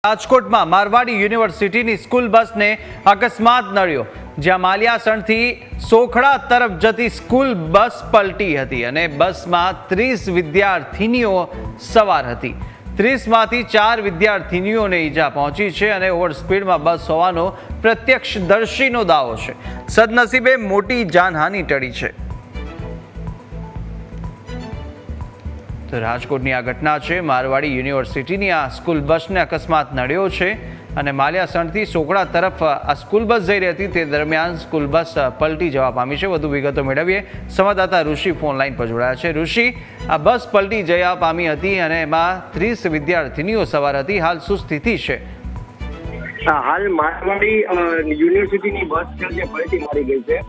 રાજકોટમાં મારવાડી યુનિવર્સિટીની સ્કૂલ બસને અકસ્માત નડ્યો, જ્યાં માલિયાસણથી સોખડા તરફ જતી સ્કૂલ બસ પલટી હતી અને બસમાં 30 વિદ્યાર્થીનીઓ સવાર હતી। 30માંથી 4 વિદ્યાર્થીનીઓને ઈજા પહોંચી છે અને ઓવર સ્પીડમાં બસ હોવાનો પ્રત્યક્ષદર્શીનો દાવો છે। સદનસીબે મોટી જાનહાનિ ટળી છે। તો રાજકોટની આ ઘટના છે। મારવાડી યુનિવર્સિટીની આ સ્કૂલ બસને અકસ્માત નડ્યો છે અને માલિયાસણથી સોખડા તરફ આ સ્કૂલ બસ જઈ રહી હતી તે દરમિયાન સ્કૂલ બસ પલટી જવા પામી છે। વધુ વિગતો મેળવીએ, સંવાદદાતા ઋષિ ફોન લાઈન પર જોડાયા છે। ઋષિ, આ બસ પલટી જવા પામી હતી અને એમાં 30 વિદ્યાર્થીનીઓ સવાર હતી, હાલ શું સ્થિતિ છે? હાલ મારવાડી યુનિવર્સિટીની બસ છે જે પલટી મારી ગઈ છે।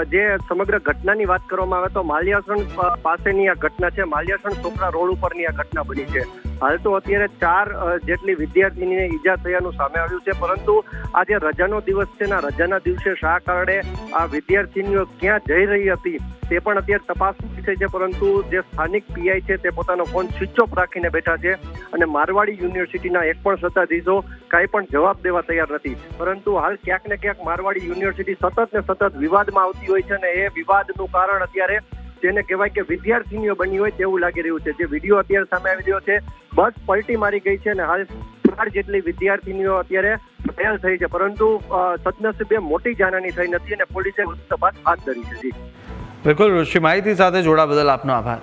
જે સમગ્ર ઘટનાની વાત કરવામાં આવે તો માલિયાસણ પાસેની આ ઘટના છે। માલિયાસણ સોખડા રોડ ઉપરની આ ઘટના બની છે। હાલ તો અત્યારે 4 જેટલી વિદ્યાર્થીનીને ઈજા થયાનું સામે આવ્યું છે, પરંતુ આ જે રજાનો દિવસ છે ને, રજાના દિવસે શા કારણે આ વિદ્યાર્થીનીઓ ક્યાં જઈ રહી હતી તે પણ અત્યારે તપાસનો વિષય છે। પરંતુ જે સ્થાનિક પીઆઈ છે તે પોતાનો ફોન સ્વિચ ઓફ રાખીને બેઠા છે અને મારવાડી યુનિવર્સિટીના એક પણ સત્તાધીશો કાંઈ પણ જવાબ દેવા તૈયાર નથી। પરંતુ હાલ ક્યાંક ને ક્યાંક મારવાડી યુનિવર્સિટી સતત ને સતત વિવાદમાં આવતી હોય છે અને એ વિવાદનું કારણ અત્યારે જેને કહેવાય કે વિદ્યાર્થીનીઓ બની હોય તેવું લાગી રહ્યું છે। જે વિડીયો અત્યારે સામે આવી રહ્યો છે, બસ પલટી મારી ગઈ છે અને હાલ 4 જેટલી વિદ્યાર્થીનીઓ અત્યારે ઘાયલ થઈ છે, પરંતુ સદનસીબે મોટી જાનહાની થઈ નથી અને પોલીસે તપાસ હાથ ધરી છે। બિલકુલ ઋષિ, માહિતી સાથે જોડા બદલ આપનો આભાર।